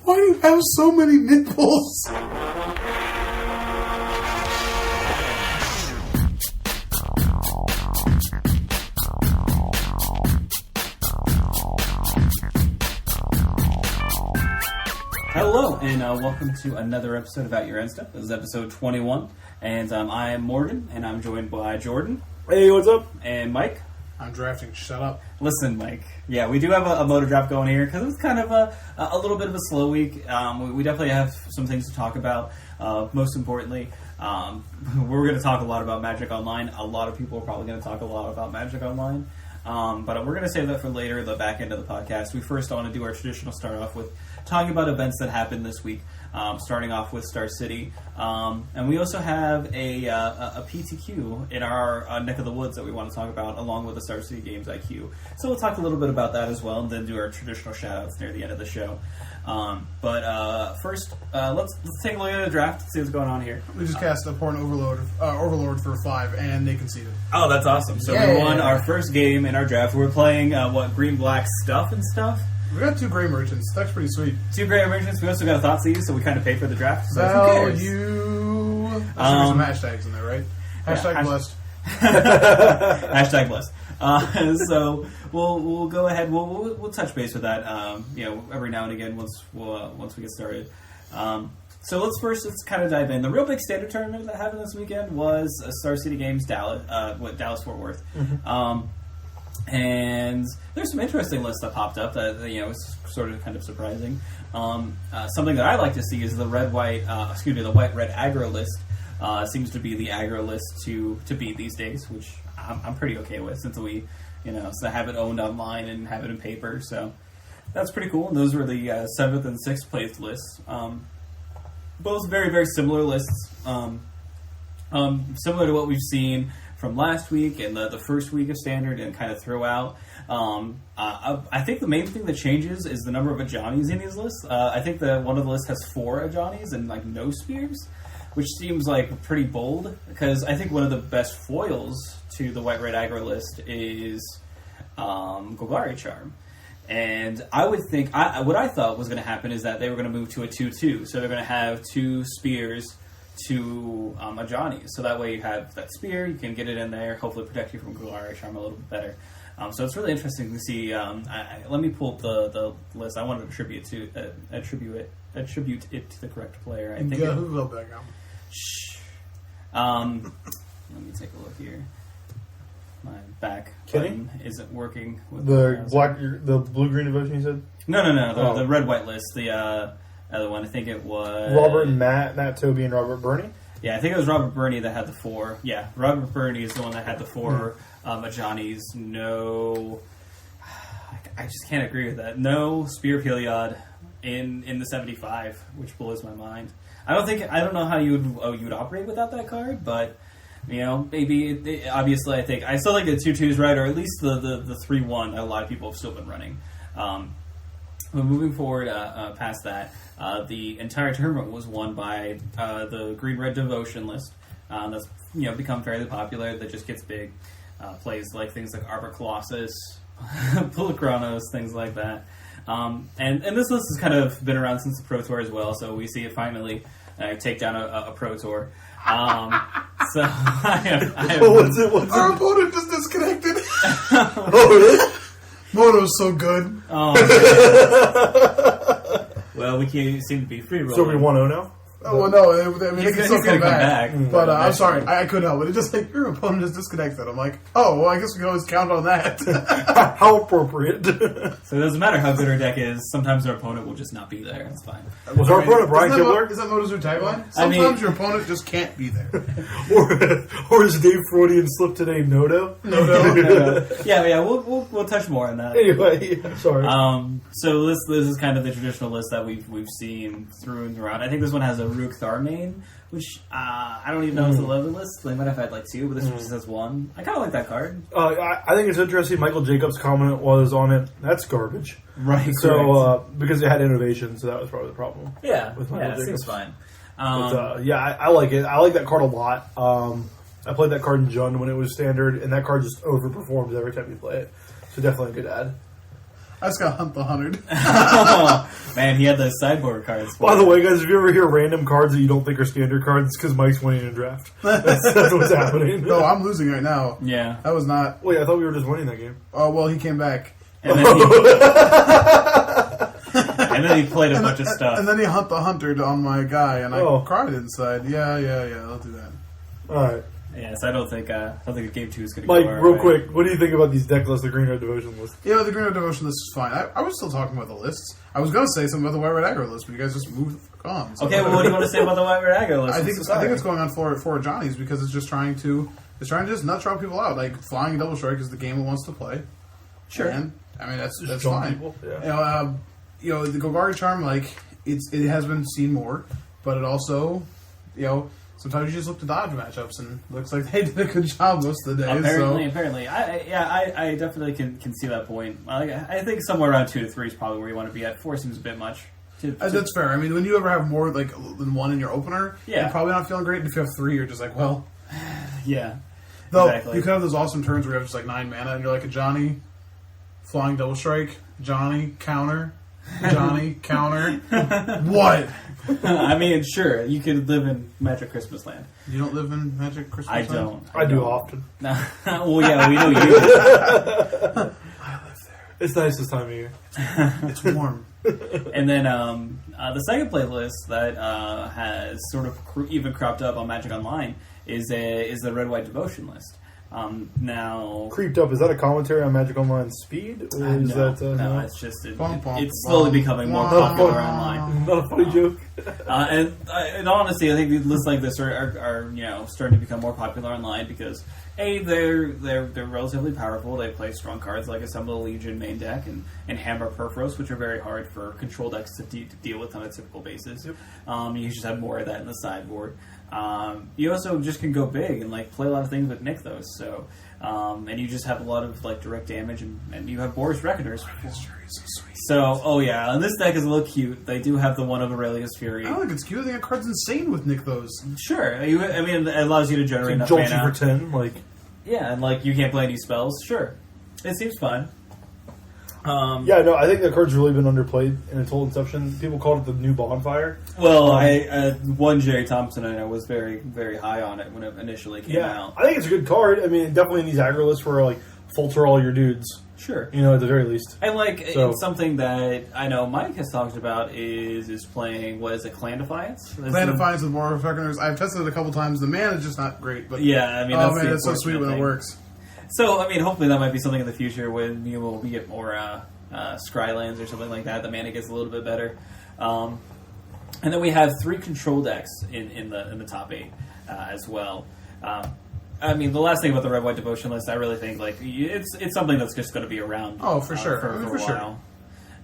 Why do you have so many nipples? Hello, and welcome to another episode of AtYourEndStep. This is episode 21, and I am Morgan, and I'm joined by Jordan. Hey, what's up? And Mike. I'm drafting. Shut up. Listen, Mike. Yeah, we do have a MODO draft going here because it's kind of a little bit of a slow week. We definitely have some things to talk about. Most importantly, we're going to talk a lot about Magic Online. A lot of people are probably going to talk a lot about Magic Online. But we're going to save that for later, the back end of the podcast. We first want to do our traditional start off with talking about events that happened this week, starting off with Star City. And we also have a PTQ in our neck of the woods that we want to talk about, along with the Star City Games IQ. So we'll talk a little bit about that as well, and then do our traditional shout-outs near the end of the show. But first, let's take a look at the draft and see what's going on here. We just cast a Porn Overlord for 5, and they conceded. Oh, that's awesome. So we won our first game in our draft. We're playing, green-black stuff and stuff? We got 2 Gray Merchants. That's pretty sweet. 2 Gray Merchants. We also got a Thoughtseize, so we kind of paid for the draft. So Value. There's some hashtags in there, right? Hashtag blessed. Hashtag blessed. So we'll go ahead. We'll touch base with that. Every now and again once we get started. So let's kind of dive in. The real big standard tournament that happened this weekend was Star City Games Dallas, Dallas Fort Worth. Mm-hmm. And there's some interesting lists that popped up that was sort of kind of surprising. Something that I like to see is the white-red aggro list. Seems to be the aggro list to beat these days, which I'm pretty okay with since we have it owned online and have it in paper. So that's pretty cool. And those were the 7th and 6th place lists. Both very, very similar lists. Similar to what we've seen from last week and the first week of Standard and kind of throughout. I think the main thing that changes is the number of Ajani's in these lists. I think that one of the lists has 4 Ajani's and no spears, which seems pretty bold because I think one of the best foils to the white-red aggro list is Golgari Charm. And I would think, what I thought was going to happen is that they were going to move to a 2-2. So they're going to have 2 spears, 2 Ajani's. So that way you have that spear, you can get it in there, hopefully protect you from Golgari Charm a little bit better. So it's really interesting to see. Let me pull up the list. I wanted to attribute it to the correct player. I think. Yeah, who will back out? Shh. Let me take a look here. My back button isn't working. With the blue-green devotion, you said? No. The red-white list. The other one. I think it was Robert and Matt Toby, and Robert Burney. Yeah, I think it was Robert Burney that had the 4. Yeah, Robert Burney is the one that had the 4 Ajani's. No, I just can't agree with that. No Spear of Heliod in the 75, which blows my mind. I don't know how you would operate without that card, but maybe obviously I still think the 2-2 is right, or at least the 3-1 that a lot of people have still been running. But moving forward past that, the entire tournament was won by the green-red devotion list. That's become fairly popular. That just gets big. Plays things like Arbor Colossus, Pulachronos, things like that. And this list has kind of been around since the Pro Tour as well, so we see it finally take down a Pro Tour. So Our opponent just disconnected. Oh, really? MODO's so good. Oh, well, we can't seem to be free rolling. So we 1-0 now? Oh, well, no. I mean, he can still come back. But I'm sorry. I couldn't help it. It's just your opponent is disconnected. I'm like, oh, well, I guess we can always count on that. How appropriate. So it doesn't matter how good our deck is. Sometimes our opponent will just not be there. It's fine. Was our opponent Brian Kibler? Is that MODO's new tagline? Sometimes your opponent just can't be there. or is Dave Freudian slip today Nodo? No. Yeah, we'll touch more on that. Anyway, sorry. So this is kind of the traditional list that we've seen through and throughout. I think this one has a Rook Tharmane, which I don't even know if it's a loaded list. They might have had 2, but this just has 1. I kind of like that card. I think it's interesting. Michael Jacobs' comment was on it. That's garbage. Right. So because it had innovation, so that was probably the problem. Yeah. With Michael Jacobs. Seems fine. I like it. I like that card a lot. I played that card in Jund when it was standard, and that card just overperforms every time you play it. So definitely a good ad. I just got Hunt the 100. Man, he had those sideboard cards. By the way, guys, if you ever hear random cards that you don't think are standard cards, it's because Mike's winning a draft. That's what's happening. No, I'm losing right now. Yeah. That was not... Wait, I thought we were just winning that game. Oh, well, he came back. And then he played a bunch of stuff. And then he Hunt the 100 on my guy, and I cried inside. Yeah, I'll do that. Alright. Yes, I don't think game 2 is going to Mike, go our real way. quick, what do you think about these deck lists, the Green Red Devotion list? Yeah, the Green Red Devotion list is fine. I was still talking about the lists. I was going to say something about the White Red Aggro list, but you guys just moved the fuck on. So Okay, well, what do you want to say about the White Red Aggro list? I think it's going on for Johnny's because it's just trying to just nut drop people out. Like Flying Double Strike is the game it wants to play. Sure. And I mean that's fine. People, yeah. The Golgari Charm, like it has been seen more, but it also, sometimes you just look to dodge matchups, and it looks like they did a good job most of the day. Apparently, I definitely can see that point. I think somewhere around 2 to 3 is probably where you want to be at. 4 seems a bit much. That's fair. I mean, when you ever have more than 1 in your opener, you're probably not feeling great. And if you have 3, you're just like, well, yeah. Though exactly. you can have those awesome turns where you have just like 9 mana, and you're like a Johnny, Flying Double Strike, Johnny counter. Johnny, counter. What? I mean, sure, you could live in Magic Christmas Land. You don't live in Magic Christmas I Land? don't. I do often. Well, yeah, we know you do. I live there. It's nice this time of year. It's warm. And then the second playlist that has sort of even cropped up on Magic Online is the Red White Devotion list. Now, Creeped Up, is that a commentary on Magic Online speed? Or is that, no, it's just it's bum, slowly becoming more popular online. Not a funny joke. And in all honesty, I think lists like this are starting to become more popular online because they're relatively powerful. They play strong cards like Assemble a Legion main deck and Hammer Perforos, which are very hard for control decks to deal with on a typical basis. Yep. You just have more of that in the sideboard. You also just can go big and play a lot of things with Nykthos. So, and you just have a lot of direct damage, and you have Boris Reckoners. So sweet. So, and this deck is a little cute. They do have the one of Aurelius Fury. I don't think it's cute. I think that card's insane with Nykthos. Sure, I mean it allows you to generate enough Jolt mana. for 10, Yeah, and you can't play any spells. Sure, it seems fun. I think that card's really been underplayed in its whole inception. People called it the new Bonfire. Well, one Jerry Thompson I know was very, very high on it when it initially came out. I think it's a good card. I mean, definitely in these aggro lists where filter all your dudes. Sure. At the very least. And it's something that I know Mike has talked about is playing, what is it, Clan Defiance? Clan Defiance with more Reckoners. I've tested it a couple times. The mana is just not great. But yeah, I mean, it's so sweet when it works. So, I mean, hopefully that might be something in the future when we get more Scrylands or something like that. The mana gets a little bit better. And then we have 3 control decks in the top 8 as well. I mean, the last thing about the Red White Devotion list, I really think it's something that's just going to be around. Oh, for sure, for a sure.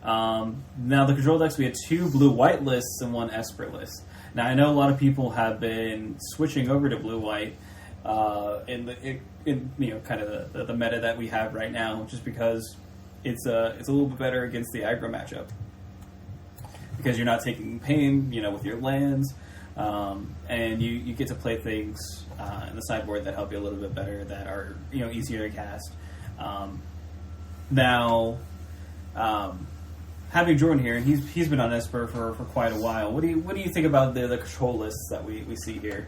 while. Now the control decks, we had 2 blue-white lists and 1 Esper list. Now I know a lot of people have been switching over to blue-white in kind of the meta that we have right now, just because it's a little bit better against the aggro matchup because you're not taking pain, with your lands. And you get to play things in the sideboard that help you a little bit better, that are easier to cast. Now, having Jordan here, he's been on Esper for quite a while. What do you think about the control lists that we see here?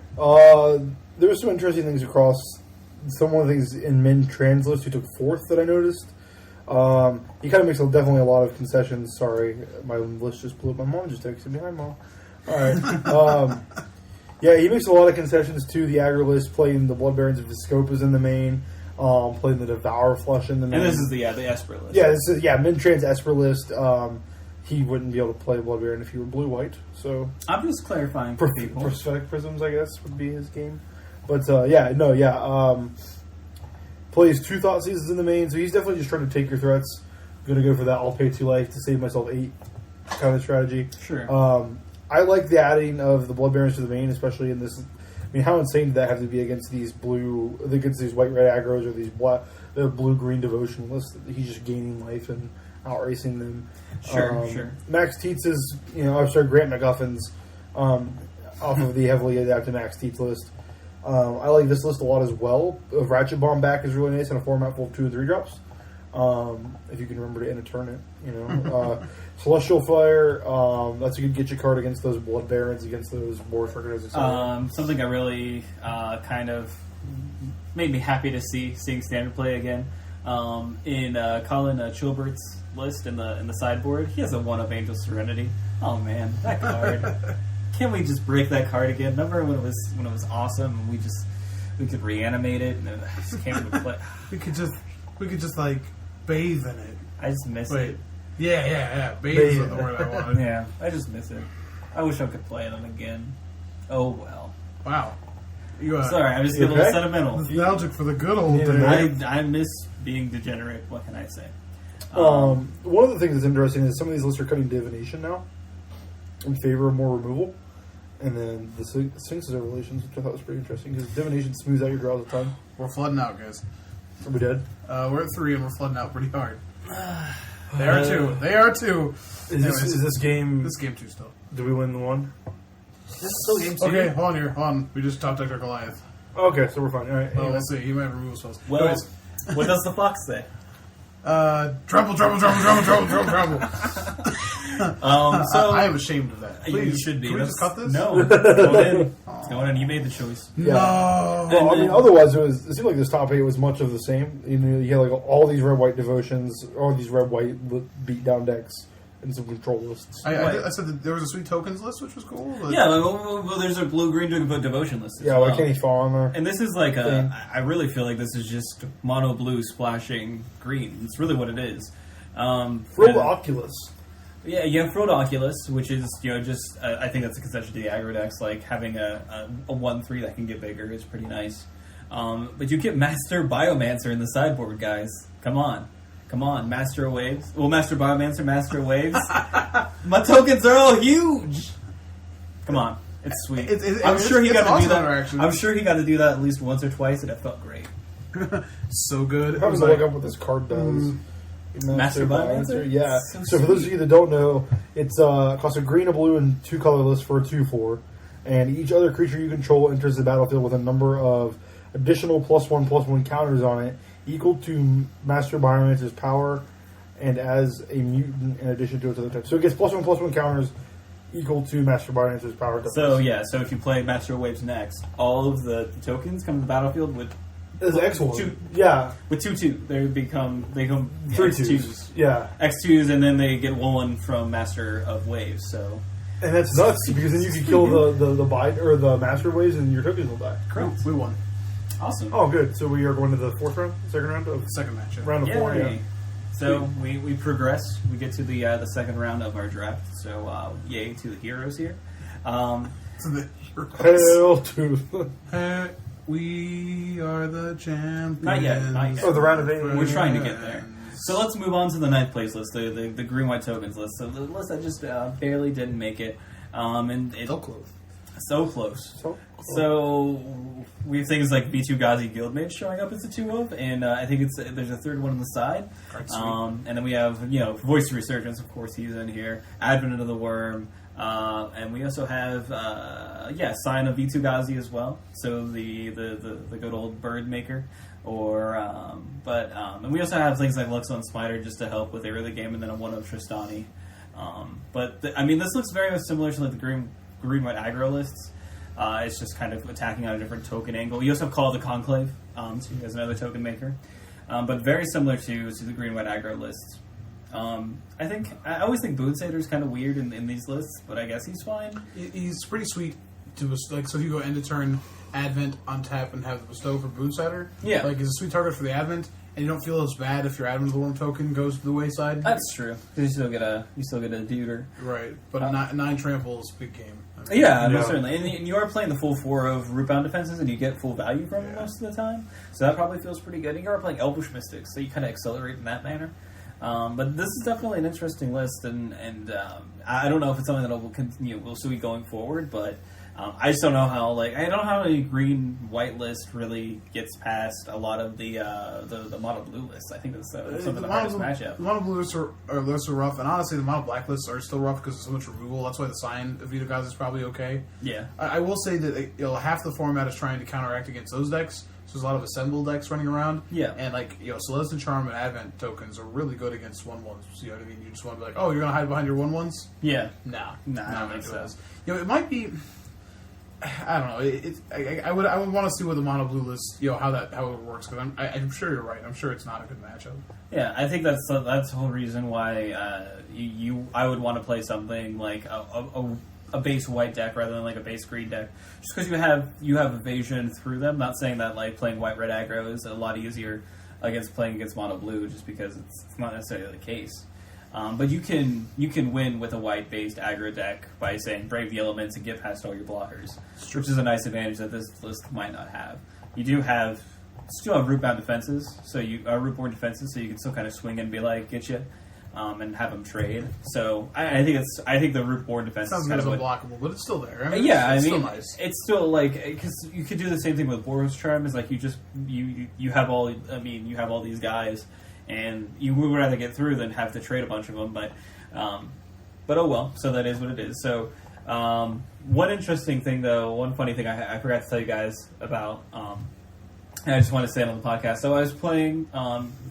There's some interesting things across. Some of the things in Min Trans list who took 4th that I noticed. He kind of makes definitely a lot of concessions. Sorry, my list just blew up. My mom just texted me. Hi, Mom. All right. He makes a lot of concessions to the aggro list, playing the Blood Barons if his scope is in the main, playing the Devour Flush in the main. And this is the Esper list. Yeah, this is Min Trans Esper list. He wouldn't be able to play Blood Baron if he were blue-white. So I'm just clarifying for people. Prophetic Prisms, I guess, would be his game. But plays 2 Thought Seasons in the main, so he's definitely just trying to take your threats. Going to go for that I'll pay 2 life to save myself 8 kind of strategy. Sure. I like the adding of the Blood Barons to the main, especially in this. I mean, how insane did that have to be against these white-red aggros or these blue-green devotion lists? He's just gaining life and outracing them. Sure. Max Tietz's, Grant McGuffins off of the heavily adapted Max Tietz list. I like this list a lot as well. Ratchet Bomb back is really nice in a format full of 2 and 3 drops. If you can remember to end a turn it, you know. Celestial Fire, that's a good get you card against those Blood Barons, against those Boros Recognize, etc. Something I really kind of made me happy to seeing Standard play again. In Colin Chilbert's list in the sideboard, he has a 1-of Angel Serenity. Oh man, that card! Can't we just break that card again? Remember when it was awesome and we could reanimate it and it just can't even play. We could just like bathe in it. I just miss it. Yeah. Bathe is the word I wanted. Yeah, I just miss it. I wish I could play them again. Oh well. Wow. You, sorry, I'm just getting a little sentimental. Nostalgic for the good old days. I miss being degenerate. What can I say? One of the things that's interesting is some of these lists are cutting divination now in favor of more removal, and then the Sphinx's Revelations, which I thought was pretty interesting because divination smooths out your draws a ton. We're flooding out, guys. Are we dead? We're at 3 and we're flooding out pretty hard. They are two. Is this game? This game 2 still. Do we win the one? This is still game 2. Okay, hold on. We just top decked our Goliath. Okay, so we're fine. All right. We'll see. He might have removed spells. Well, anyways, what does the fox say? Trouble. So I am ashamed of that. Please, you should be. Can we just cut this? No, it's going in. It's going in. You made the choice. Yeah. No. Well, I mean, otherwise it seemed like this top 8 was much of the same. You know, you had like all these red-white devotions, all these red-white beat-down decks, and some control lists. I said that there was a sweet tokens list, which was cool. But Yeah, well, there's a blue-green devotion list. Yeah, like Keknee fall on there. And this is like I really feel like this is just mono blue splashing green. It's really what it is. Frilled Oculus. Yeah, you have Frilled Oculus, which is, just, I think that's a concession to the aggro decks, like having a 1/3 that can get bigger is pretty nice. But you get Master Biomancer in the sideboard, guys. Come on, Master of Waves. Well, Master Biomancer, Master of Waves. My tokens are all huge! Come on, it's sweet. I'm sure he got to do that. I'm sure he got to do that at least once or twice, and it felt great. So good. I was look up what this card does. Master Biomancer? Yeah. So for those of you that don't know, it's costs a green, a blue, and 2 colorless for a 2/4. And each other creature you control enters the battlefield with a number of additional +1/+1 counters on it, equal to Master Biomancer's power, and as a mutant in addition to its other type. So it gets +1/+1 counters equal to Master Biomancer's power. So if you play Master of Waves next, all of the tokens come to the battlefield with It's X1. Two. Yeah. With 2/2, they become 3 X2s. 2s. Yeah. X2s, and then they get 1 from Master of Waves. So, and that's nuts because then you can kill the bite or the Master of Waves, and your tokens will die. Correct. We won. Awesome. Oh, good. So we are going to the second round of Second match. Yeah. round of 4. Yeah. So we progress. We get to the second round of our draft. So yay to the heroes here. To the Hail to we are the champions. Not yet. Oh, the round of 8. We're trying to get there. So let's move on to the 9th place list, the green-white tokens list. So the list that just barely didn't make it. And it, So close. So close. So we have things like B2 Ghazi Guildmage showing up as a 2-of, and I think there's a third one on the side. And then we have Voice of Resurgence, of course, he's in here. Advent of the Worm. And we also have Sign of V2 Ghazi as well. So the good old bird maker, and we also have things like Luxon Spider just to help with the early game, and then a 1-of Tristani. This looks very much similar to like the green white aggro lists. It's just kind of attacking on a different token angle. You also have Call of the Conclave, so he has another token maker, but very similar to the green white aggro lists. I always think Boonsader is kind of weird in these lists, but I guess he's fine. He's pretty sweet to so if you go end of turn, Advent, untap, and have the bestow for Boonsader. Yeah, it's a sweet target for the Advent, and you don't feel as bad if your Advent of the Worm token goes to the wayside. That's true. You still get a deuter. Right, but 9 trample is a big game. Certainly. And you are playing the full 4 of Rootbound Defenses, and you get full value from it most of the time. So that probably feels pretty good. And you are playing Elvish Mystics, so you kind of accelerate in that manner. But this is definitely an interesting list, and I don't know if it's something that we'll see going forward, but I just don't know how I don't know how a green-white list really gets past a lot of the mono blue lists. I think that's some of the hardest matchup. The mono blue lists are rough, and honestly, the mono black lists are still rough because there's so much removal. That's why the Sign of Vita Guys is probably okay. Yeah, I will say that half the format is trying to counteract against those decks. So there's a lot of assemble decks running around. Yeah. And Celeste and Charm and Advent tokens are really good against 1/1s. You know what I mean? You just want to be like, oh, you're gonna hide behind your 1/1s? Yeah. Nah, I don't think so. It might be. I don't know. I would want to see what the mono blue list, how it works, because I'm sure you're right. I'm sure it's not a good matchup. Yeah, I think that's the whole reason why I would want to play something like a base white deck rather than like a base green deck, just because you have evasion through them. Not saying that like playing white red aggro is a lot easier playing against mono blue, just because it's not necessarily the case. But you can win with a white-based aggro deck by saying brave the elements and get past all your blockers, which is a nice advantage that this list might not have. You do have still have root-bound defenses, root-borne defenses, so you can still kind of swing and be like, get you, and have them trade. So I think the root-borne defense sounds is kind of unblockable, but it's still there. I mean, it's still nice. It's still like, because you could do the same thing with Boros Charm. Is like you have all these guys. And you would rather get through than have to trade a bunch of them, but oh well. So that is what it is. So one interesting thing, though, one funny thing I forgot to tell you guys about, and I just want to say it on the podcast. So I was playing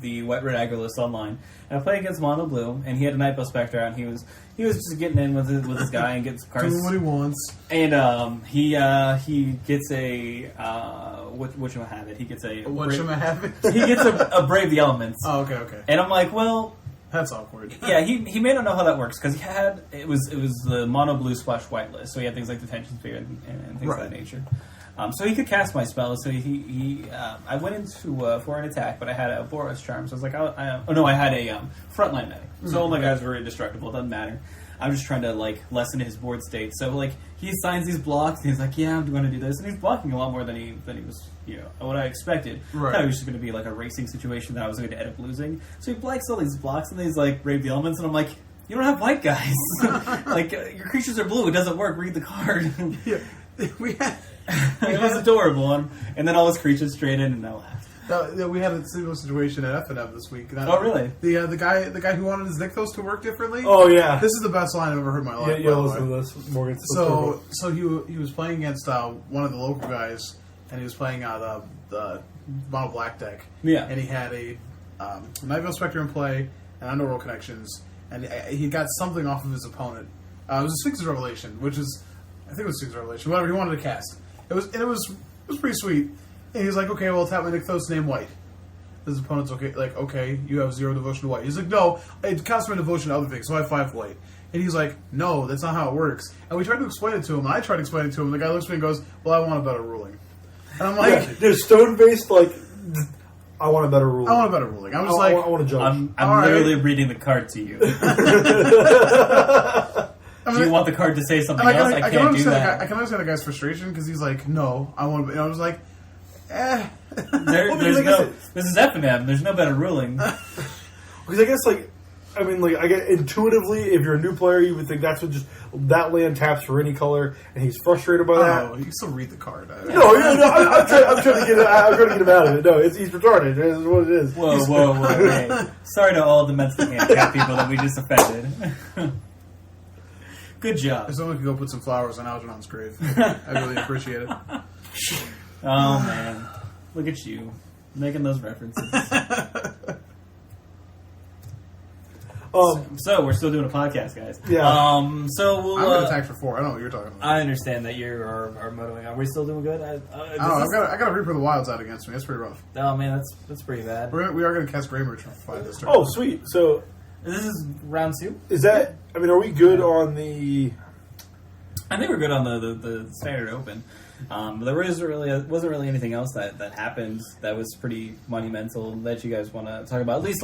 the White Red Aggro list online, and I played against Mono Blue, and he had a Nightbow Spectre out, and he was just getting in with his guy and getting some cards. Doing what he wants. And he gets a whatchamahave. He gets a whatchamahave. He gets a Brave the Elements. Oh, okay. And I'm like, well, that's awkward. Yeah, he may not know how that works, because it was the mono blue splash white list, so he had things like Detention Sphere and things of that nature. So he could cast my spells. So I went into for an attack, but I had a Boros Charm. So I was like, I had a Frontline Medic. So all my guys were indestructible. It doesn't matter. I'm just trying to lessen his board state. So he assigns these blocks, and he's like, yeah, I'm going to do this, and he's blocking a lot more than he was what I expected. Right. I thought it was just going to be like a racing situation that I was going to end up losing. So he blanks all these blocks, and he's like Brave the Elements, and I'm like, you don't have white guys. Your creatures are blue. It doesn't work. Read the card. Yeah, we had. It was adorable, and then all his creatures straight in, and I laughed. We had a similar situation at F&M this week. Oh, really? The guy who wanted his Nykthos to work differently. Oh, yeah. This is the best line I've ever heard in my life. Yeah, listen to this, Morgan. So he was playing against one of the local guys, and he was playing the mono black deck. Yeah. And he had a Nightveil Spectre in play and Underworld Connections, and he got something off of his opponent. It was a Sphinx's Revelation, I think it was Sphinx's Revelation, whatever he wanted to cast. It was pretty sweet. And he's like, okay, well, tap my Nykthos, name white. His opponent's okay, you have 0 devotion to white. He's like, no, it costs my devotion to other things, so I have 5 white. And he's like, no, that's not how it works. And we tried to explain it to him, and I tried to explain it to him, and the guy looks at me and goes, well, I want a better ruling. And I'm like... there's stone-based, I want a better ruling. I want a better ruling. I'm just I want to judge. I'm literally reading the card to you. Do you want the card to say something else? I can't do that. I can understand the guy's frustration, because he's like, no, I want to... And I was like, This is F&M. There's no better ruling. Because I guess, I get intuitively, if you're a new player, you would think that's what that land taps for any color, and he's frustrated by that. Oh, you can still read the card. I'm trying to get him out of it. No, he's retarded. That's what it is. Whoa. Hey. Sorry to all the mentally handicapped people that we just offended. Good job. If someone could go put some flowers on Algernon's grave, I really appreciate it. Oh, man. Look at you. Making those references. So we're still doing a podcast, guys. Yeah. So we'll... I'm going to attack for 4. I don't know what you're talking about. I understand that you are motoing. Are we still doing good? I got a Reaper of the Wilds out against me. That's pretty rough. Oh, man, that's pretty bad. We are going to cast Greymerch for 5 this turn. Oh, sweet. So... This is round 2? Is that... are we good on the... I think we're good on the standard open. There wasn't really anything else that happened that was pretty monumental that you guys want to talk about. At least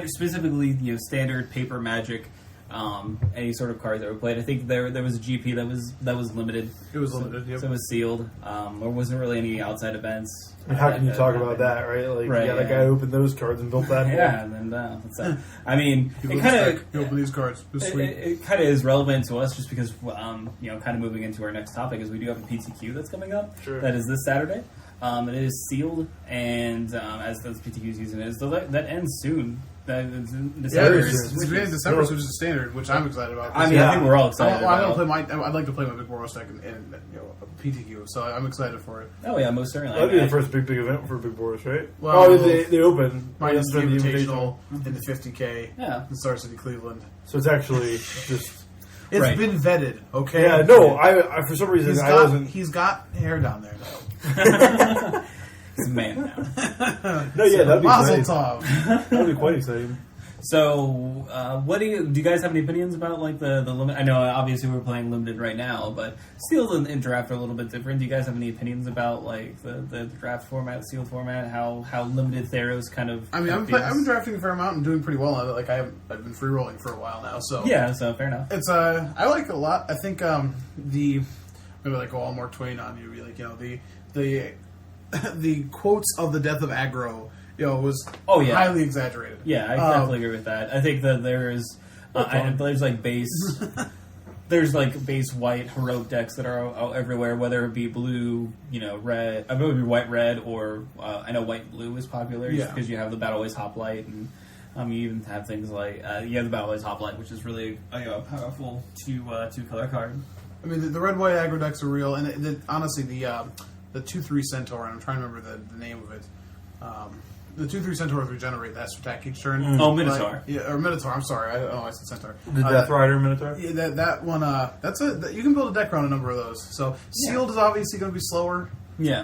specifically standard paper Magic, any sort of card that were played. I think there was a GP that was limited. It was limited. Yep. So it was sealed. There wasn't really any outside events. And how can you talk about that, right? That guy opened those cards and built that. Yeah, and then I mean, it kind of you open these cards. It kind of is relevant to us just because kind of moving into our next topic is we do have a PTQ that's coming up. Sure. That is this Saturday. It is sealed, and as those PTQ season is, so that ends soon. December. It's beginning of December, so it's a standard, which I'm excited about. I mean, I think we're all excited. I'd like to play my Big Boros deck in PTQ, so I'm excited for it. Oh yeah, most certainly. That'd be the first big event for Big Boros, right? Well, they open minus the Invitational into 50K in Star City, Cleveland. So it's actually just. It's been vetted, okay? Yeah, no, I for some reason He's got hair down there now. He's a man now. No, yeah, that'd be Mazel great. tov. That'd be quite exciting. So, what do you guys have any opinions about like the limit? I know obviously we're playing limited right now, but sealed and draft are a little bit different. Do you guys have any opinions about like the draft format, sealed format, how limited Theros kind of? I mean, I've been drafting a fair amount and doing pretty well. Like I've been free rolling for a while now, so yeah, so fair enough. It's I like it a lot. I think maybe like go all Mark Twain on you, like the quotes of the death of Aggro. Was highly exaggerated. Yeah, I definitely agree with that. I think that there's like base there's like base white heroic decks that are out everywhere, whether it be blue, red. I mean, it would be white red, or I know white blue is popular just because you have the Battleways Hoplite, and you even have things like you have the Battleways Hoplite, which is really a powerful two color card. I mean, the red white aggro decks are real, and honestly, the 2/3 Centaur, and I'm trying to remember the name of it. The 2/3 Centaurs regenerate that attack each turn. Oh, Minotaur. Or Minotaur. I'm sorry. I said Centaur. The Death Rider Minotaur? Yeah, that one, you can build a deck around a number of those. So, sealed is obviously going to be slower. Yeah.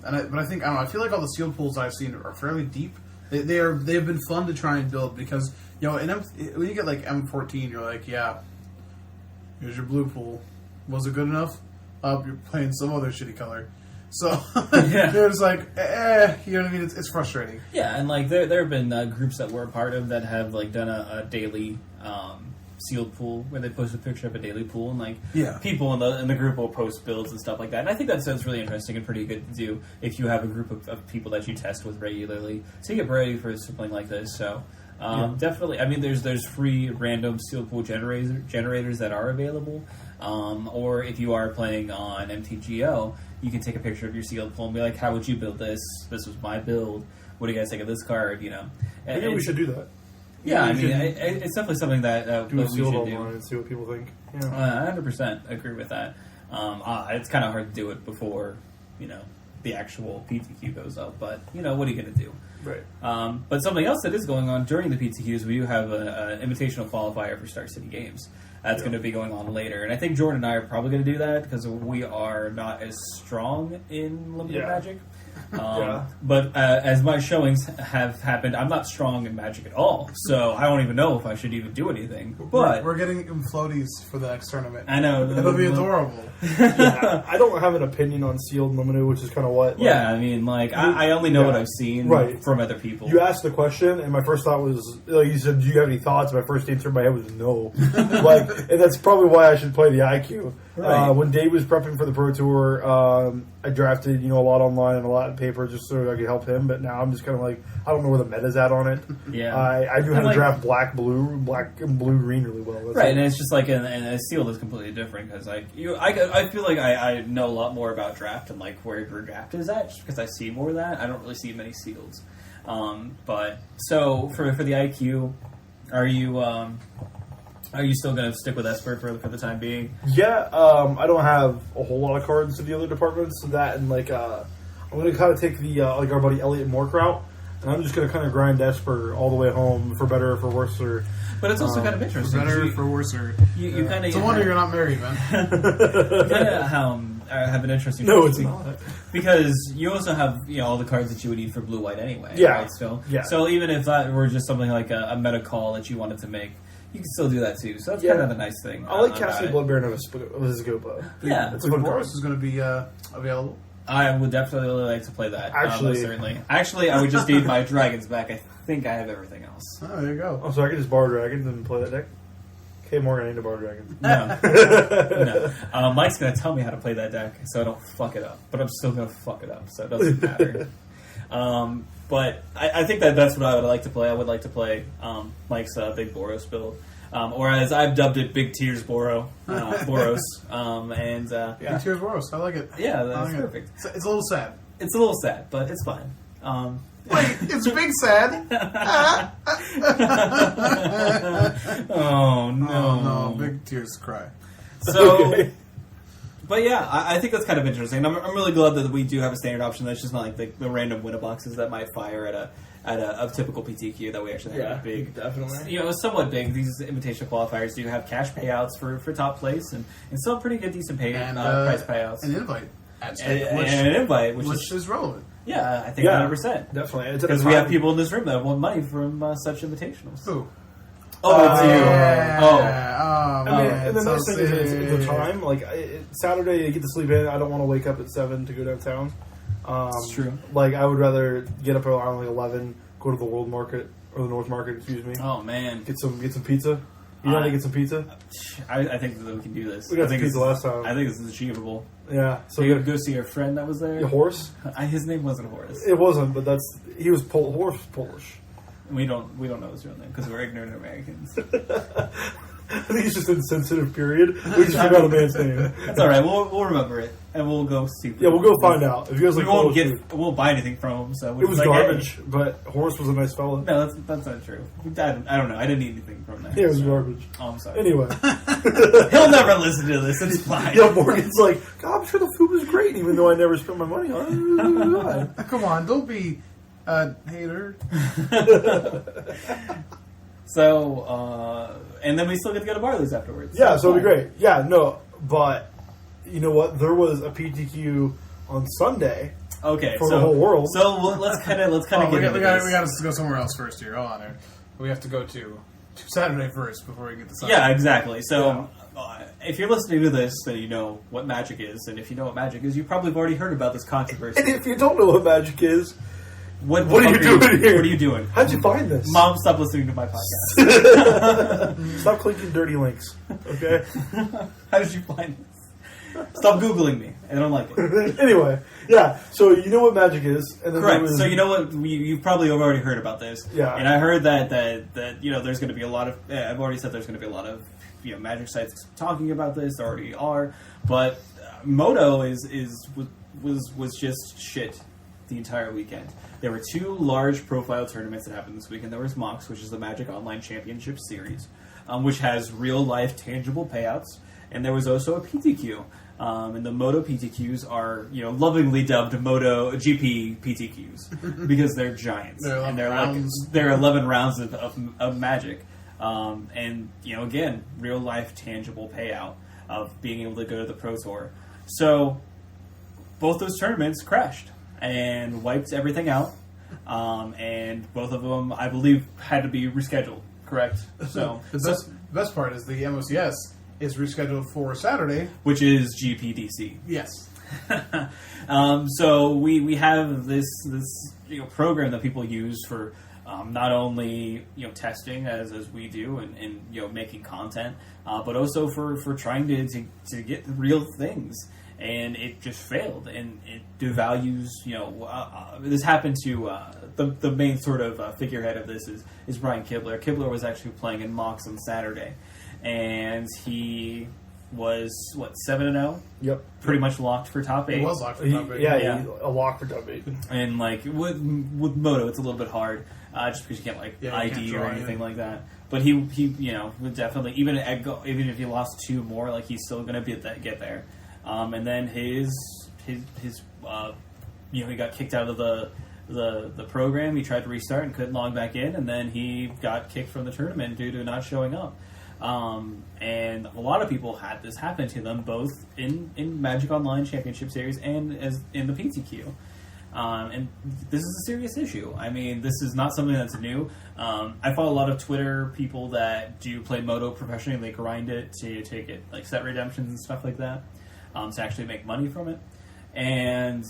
But I think, I feel like all the sealed pools I've seen are fairly deep. They've been fun to try and build because, when you get like M14, you're like, here's your blue pool. Was it good enough? You're playing some other shitty color. So you're just like, you know what I mean? It's frustrating. Yeah, and like there have been groups that we're a part of that have like done a daily sealed pool where they post a picture of a daily pool, and like people in the group will post builds and stuff like that. And I think that sounds really interesting and pretty good to do if you have a group of people that you test with regularly to get ready for something like this. So. Definitely. I mean, there's free random sealed pool generators that are available, or if you are playing on MTGO, you can take a picture of your sealed pool and be like, "How would you build this? This was my build. What do you guys think of this card?" Maybe we should do that. Yeah, I mean, it's definitely something that we should do and see what people think. Yeah, 100% agree with that. It's kind of hard to do it before the actual PTQ goes up, but what are you going to do? Right. But something else that is going on during the PTQs, we do have an invitational qualifier for Star City Games. That's going to be going on later. And I think Jordan and I are probably going to do that because we are not as strong in limited Magic. But as my showings have happened, I'm not strong in Magic at all. So I don't even know if I should even do anything. But we're getting floaties for the next tournament. I know. It'll be adorable. I don't have an opinion on sealed limited, which is kind of what... I mean, I only know what I've seen from other people. You asked the question, and my first thought was, like you said, do you have any thoughts? My first answer in my head was no. And that's probably why I should play the IQ. Right. When Dave was prepping for the Pro Tour, I drafted, a lot online and a lot in paper just so I could help him. But now I'm just kind of like, I don't know where the meta's at on it. Yeah, I do have to draft black and blue green really well. That's and it's just like, and sealed is completely different because I feel like I know a lot more about draft and like where your draft is at just because I see more of that. I don't really see many sealeds. But so for the IQ, are you still going to stick with Esper for the time being? Yeah, I don't have a whole lot of cards to the other departments. So that and I'm going to kind of take the our buddy Elliot Mork route, and I'm just going to kind of grind Esper all the way home for better or for worse. But it's also kind of interesting. For better or for worse. You kind of. It's a wonder you're not married, man. You kind of have an interesting. No, it's not. Because you also have all the cards that you would need for blue white anyway. Yeah. Right, still. Yeah. So even if that were just something like a meta call that you wanted to make. You can still do that too, so that's kind of a nice thing. I like Cassie Bloodbaron of a Scopa. Yeah, it's Boros is going to be available. I would definitely like to play that. Actually, Actually, I would just need my dragons back. I think I have everything else. Oh, there you go. Oh, so I can just borrow dragons and play that deck. Okay, Morgan, I need to borrow dragons. No. Mike's going to tell me how to play that deck, so I don't fuck it up. But I'm still going to fuck it up, so it doesn't matter. But I think that's what I would like to play. I would like to play Mike's Big Boros build. Or as I've dubbed it, Big Tears Boros. Big Tears Boros. I like it. Yeah, that's perfect. It's a little sad. It's a little sad, but it's fine. Wait, it's Big Sad. Oh, no. Oh, no. Big tears cry. So, Okay. but yeah, I think that's kind of interesting. I'm really glad that we do have a standard option that's just not like the random winner boxes that might fire at a typical PTQ that we actually have big. Definitely. You know, somewhat big. These invitational qualifiers do have cash payouts for top place and some pretty good, decent price payouts. An invite at And stake, an invite, which is relevant. Yeah, I think 100%. Definitely. Because we have people in this room that want money from such invitationals. Who? Oh, it's you. Yeah. Oh. I mean, and the so nice thing is sick. the time. Like Saturday, you get to sleep in. I don't want to wake up at 7 to go downtown. It's true. Like I would rather get up around like 11, go to the World Market or the North Market. Excuse me. Oh man, Get some pizza. You know how to get some pizza? I think that we can do this. We got I think pizza last time. I think this is achievable. Yeah. So So we you got go see your friend that was there. a horse. His name wasn't Horace. It wasn't, but he was horse was Polish. We don't know his real name because we're ignorant Americans. I think it's just an insensitive period. We just forgot a man's name. It's all right. We'll remember it and we'll go see. Yeah, we'll go find out. If you guys We like won't Polish food. we won't buy anything from him. So It was like, garbage, hey. but Horace was a nice fella. No, that's not true. I don't know. I didn't eat anything from that. Yeah, it was so- garbage. Oh, I'm sorry. Anyway. He'll never listen to this. It's fine. Yeah, Morgan's like, God, I'm sure the food was great, even though I never spent my money on it. Come on, don't be a hater. So, and then we still get to go to Barley's afterwards. Yeah, so it'll be fine. great. Yeah, no, but you know what? There was a PTQ on Sunday Okay, for so the whole world. So let's kind of Oh, get into we this. got to go somewhere else first here. Hold on there. We have to go to Saturday first before we get to Sunday. Yeah, exactly. So if you're listening to this, then you know what Magic is, and if you know what Magic is, you probably have already heard about this controversy. And if you don't know what magic is, What are you doing here? What are you doing? how'd you find this? Mom, stop listening to my podcast. Stop clicking dirty links, okay? How did you find this? Stop Googling me. I don't like it. Anyway, yeah, so you know what magic is. And then there Correct. was- So you know what? You've probably already heard about this. Yeah. And I heard that you know there's going to be a lot of. I've already said there's going to be a lot of Magic sites talking about this. There already are, but MODO was just shit the entire weekend. There were two large profile tournaments that happened this weekend. There was MOX, which is the Magic Online Championship Series, which has real life tangible payouts, and there was also a PTQ. And the MODO PTQs are, lovingly dubbed MODO GP PTQs because they're giants They're 11 and they're rounds. like they're 11 rounds of Magic, and again, real life tangible payout of being able to go to the Pro Tour. So both those tournaments crashed and wiped everything out, and both of them, I believe, had to be rescheduled. Correct. So The best part is the MOCS is rescheduled for Saturday. which is GPDC. Yes. So we have this program that people use for not only testing as we do and making content, but also for trying to get real things. And it just failed, and it devalues. This happened to the main sort of figurehead of this is Brian Kibler. Kibler was actually playing in MOX on Saturday, and he was 7-0. Yep. Pretty much locked for top 8. It was locked for top eight. Yeah. A lock for top 8. And like with MODO, it's a little bit hard, just because you can't you ID can't or draw anything in. like that. But he would definitely even if he lost 2 more, like he's still gonna get there. And then his he got kicked out of the program. He tried to restart and couldn't log back in, and then he got kicked from the tournament due to not showing up. And a lot of people had this happen to them, both in Magic Online Championship Series and as in the PTQ. And this is a serious issue. I mean, this is not something that's new. I follow a lot of Twitter people that do play MODO professionally, and they grind it to get like set redemptions and stuff like that, to actually make money from it. And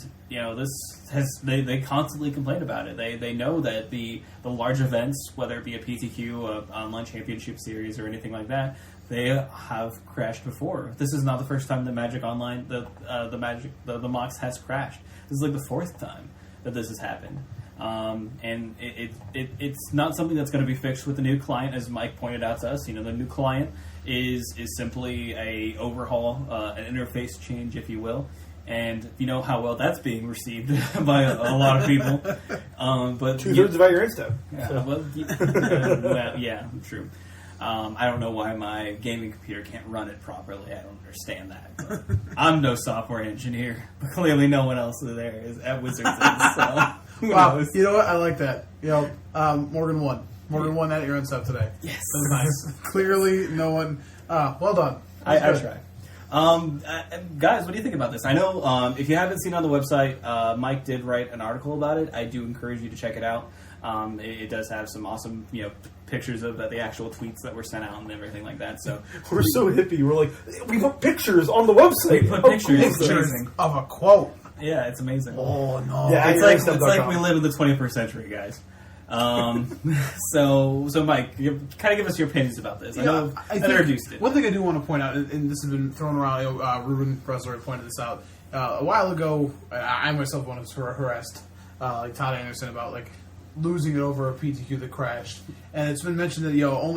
they constantly complain about it. They know that the large events, whether it be a PTQ, a online championship series, or anything like that, they have crashed before. This is not the first time the Magic Online, the MOX has crashed. This is like the 4th time that this has happened. And it's not something that's going to be fixed with the new client, as Mike pointed out to us. The new client is simply a overhaul, an interface change, if you will. And you know how well that's being received by a lot of people. But 2/3 of AtYourEndStep. Yeah, So. well, yeah, true. I don't know why my gaming computer can't run it properly. I don't understand that. But I'm no software engineer, but clearly no one else there is at Wizards. So who knows? You know what? I like that. Morgan won. Morgan won AtYourEndStep today. Yes. That was nice. Clearly, no one. Well done. I try. Guys, what do you think about this? I know if you haven't seen it on the website, Mike did write an article about it. I do encourage you to check it out. It does have some awesome, pictures of the actual tweets that were sent out and everything like that. So We're so hippie. We're like, we put pictures on the website. We put pictures. Of course. Pictures of a quote. yeah, it's amazing. Oh no! Yeah, It's like AtYourEndStep.com. we live in the 21st century, guys. So Mike, kind of give us your opinions about this. I know I introduced it. One thing I do want to point out, and this has been thrown around. Ruben Bresler pointed this out a while ago. I myself was harassed, like Todd Anderson, about losing it over a PTQ that crashed, and it's been mentioned that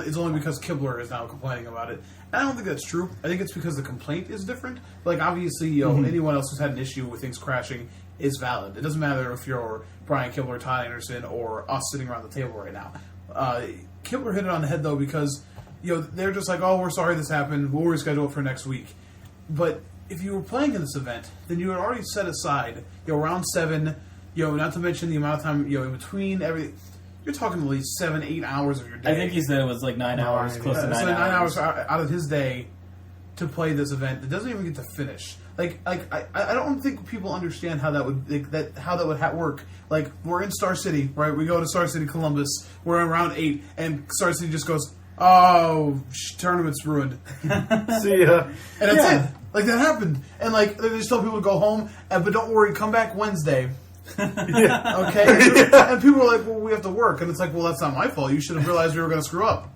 it's only because Kibler is now complaining about it. And I don't think that's true. I think it's because the complaint is different. Obviously, anyone else who's had an issue with things crashing is valid. It doesn't matter if you're Brian Kibler, Todd Anderson, or us sitting around the table right now. Kibler hit it on the head though, because they're just like, oh, we're sorry this happened. We'll reschedule it for next week. But if you were playing in this event, then you had already set aside round 7. Not to mention the amount of time in between every. You're talking at least 7-8 hours of your day. I think he said it was 9 hours, close to 9 so hours. 9 hours out of his day to play this event that doesn't even get to finish. I don't think people understand how that would work. We're in Star City, right? We go to Star City, Columbus. We're in round 8, and Star City just goes, "Oh, tournament's ruined." See ya. And that's it. That happened. And they just tell people to go home, but don't worry, come back Wednesday. Yeah. Okay? And people are like, well, we have to work. And it's like, well, that's not my fault. You should have realized we were going to screw up.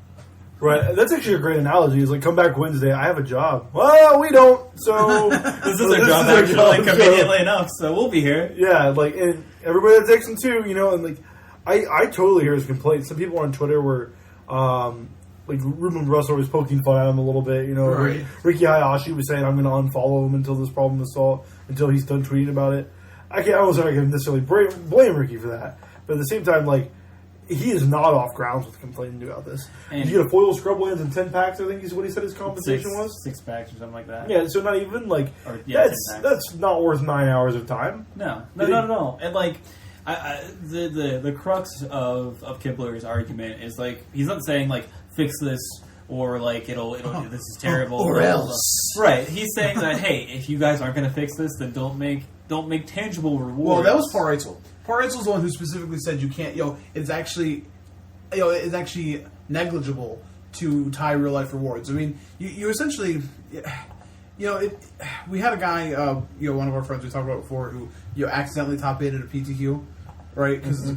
Right. That's actually a great analogy. It's come back Wednesday. I have a job. Well, we don't. So this is our job, actually, conveniently enough. So we'll be here. Yeah. And everybody that takes them too, and I totally hear his complaints. Some people on Twitter were, Ruben Russell was poking fun at him a little bit. Right. Ricky Hayashi was saying, I'm going to unfollow him until this problem is solved, until he's done tweeting about it. I don't necessarily blame Ricky for that. But at the same time, he is not off grounds with complaining about this. And you get a foil scrublands and 10 packs, I think is what he said his compensation was. 6 packs or something like that. Yeah, so not even, 10 that's not worth 9 hours of time. No, not at all. And, the crux of Kibler's argument is, he's not saying, fix this, or, it'll this is terrible. Or else. Right. He's saying that, hey, if you guys aren't going to fix this, then don't make tangible rewards. Well, that was Paretzel. Paretzel's the one who specifically said you can't. It's actually negligible to tie real life rewards. I mean, you essentially, we had a guy, one of our friends we talked about before, who accidentally top 8 at a PTQ, right? Because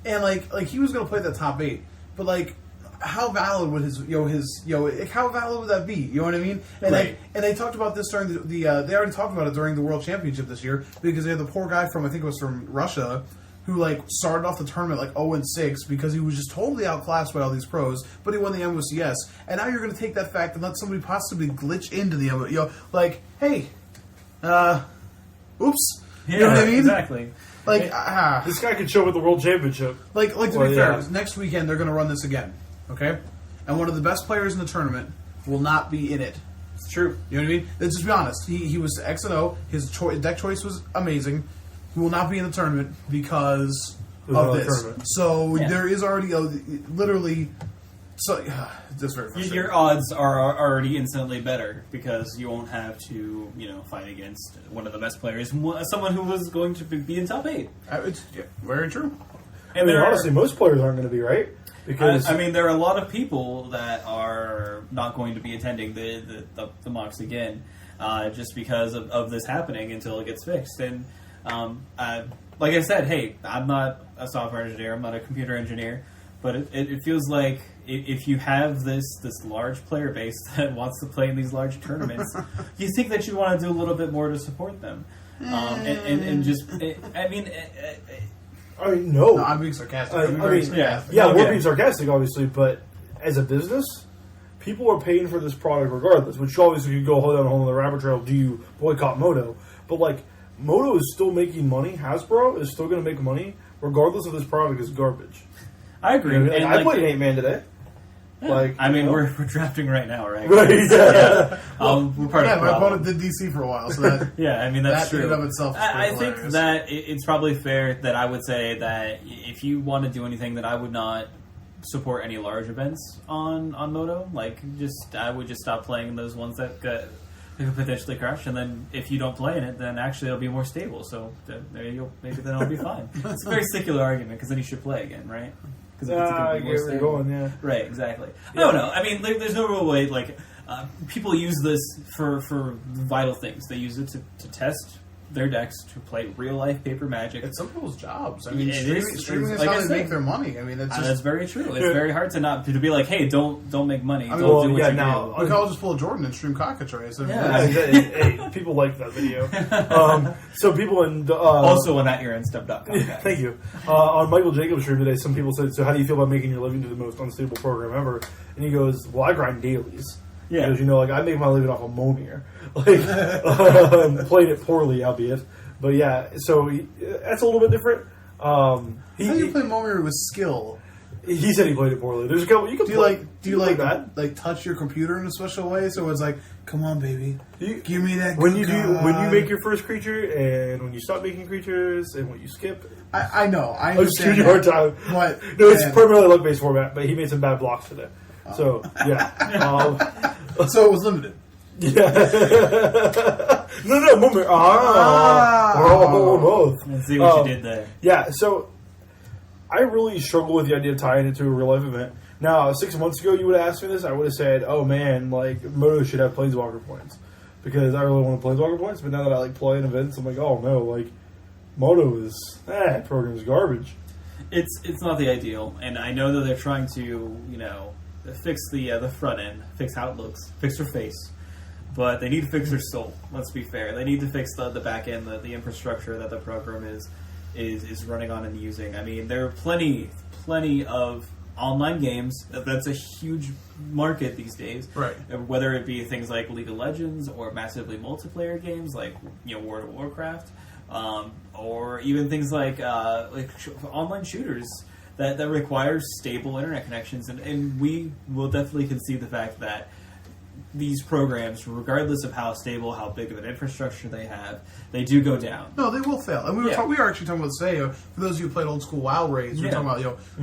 and he was going to play that top 8, but how valid would how valid would that be? You know what I mean? And right. They talked about this during they already talked about it during the World Championship this year, because they had the poor guy from, I think it was from Russia, who started off the tournament 0-6 because he was just totally outclassed by all these pros, but he won the MOCS. And now you're going to take that fact and let somebody possibly glitch into the MOCS. Hey, oops. Yeah, you know what I mean? Exactly. This guy could show up at the World Championship. To be fair, next weekend they're going to run this again. Okay? And one of the best players in the tournament will not be in it. It's true. You know what I mean? Let's just be honest. He was X and O. His deck choice was amazing. He will not be in the tournament because of this. So there is already literally. So that's very frustrating. Your odds are already instantly better because you won't have to fight against one of the best players, someone who was going to be in top 8. It's very true. And honestly, most players aren't going to be, right? Because there are a lot of people that are not going to be attending the mocks again, just because of this happening until it gets fixed. And like I said, hey, I'm not a software engineer, I'm not a computer engineer, but it feels like if you have this large player base that wants to play in these large tournaments, you think that you want to do a little bit more to support them, and just no. I'm being sarcastic. we're being sarcastic, obviously, but as a business, people are paying for this product regardless, which obviously you go down a whole other rabbit trail. Do you boycott MODO? But like, MODO is still making money. Hasbro is still going to make money regardless of this product is garbage. I agree. You know, and I played 8-man today. Yeah. Like, I mean, you know. we're drafting right now, right? Right. Yeah. We're part of the my problem. opponent did DC for a while, so that Yeah, I mean, that's that true. in and of itself is I pretty think hilarious. that it's probably fair that I would say that if you want to do anything, that I would not support any large events on MODO. Like, I would just stop playing those ones that could potentially crash, and then if you don't play in it, then actually it'll be more stable. So there you go. Maybe then it'll be fine. It's a very secular argument, because then you should play again, right? Because I get where you're going, yeah. Right, exactly. I don't know. I mean, there's no real way. Like, people use this for vital things. They use it to test their decks, to play real life paper Magic. it's some people's jobs. I mean, It is. streaming is Like how I they said. make their money. I mean, it's just That's very true. It's very hard to be like, hey, don't make money. I mean, Don't well, do what yeah, you now- do. like I'll just pull a Jordan and stream cockatrice. I mean, Yeah. Hey, people like that video. So people in Also on AtYourEndStep.com. Thank you. On Michael Jacobs' stream today, some people said, "So how do you feel about making your living to the most unstable program ever?" And he goes, "Well, I grind dailies." Yeah. Because, like, I make my living off of Momir. Like, played it poorly, albeit. But yeah, so that's a little bit different. how do you play Momir with skill? He said he played it poorly. There's a couple. You can Do you play, like that? like touch your computer in a special way? So it's like, come on, baby, give me that. When good you God." make your first creature, and when you stop making creatures, and when you skip. I know, I I'm just understand. giving you a hard that, time. But No, it's man. primarily luck based format, but he made some bad blocks today. So yeah. So it was limited. Yeah. no, Momir. Both. Let's see what you did there. Yeah, so I really struggle with the idea of tying it to a real life event. Now, 6 months ago, you would have asked me this, I would have said, "Oh man, like MODO should have Planeswalker points," because I really want Planeswalker points. But now that I like play in events, I'm like, "Oh no, like MODO is program's garbage." It's not the ideal, and I know that they're trying to fix the front end, fix how it looks, fix their face. But they need to fix their soul. Let's be fair. They need to fix the back end, the infrastructure that the program is running on and using. I mean, there are plenty of online games. That's a huge market these days. Right. Whether it be things like League of Legends or massively multiplayer games like World of Warcraft, or even things like online shooters that require stable internet connections. And we will definitely concede the fact that these programs, regardless of how stable, how big of an infrastructure they have, they do go down. No, they will fail. And we were actually talking about today. For those of you who played old school WoW raids, we were talking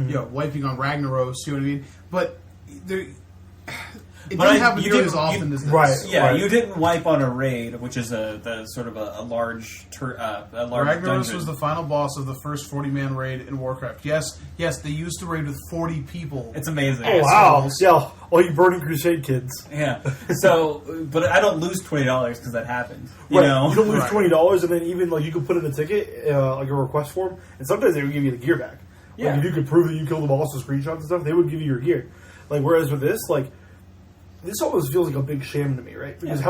about wiping on Ragnaros. You know what I mean? But it doesn't happen nearly as often as this. Right. Yeah, you didn't wipe on a raid, which is a sort of a large Ragnaros dungeon. was the final boss of the first 40-man raid in Warcraft. Yes, they used to raid with 40 people. It's amazing. Oh wow! Yeah, all you Burning Crusade kids. Yeah. So, but I don't lose $20 because that happened. You Right. know, You don't lose Right. $20, and then even like you could put in a ticket, like a request form, and sometimes they would give you the gear back. Like Yeah. if you could prove that you killed the boss with screenshots and stuff, they would give you your gear. Like whereas with this, like this almost feels like a big sham to me, right? Because Yeah.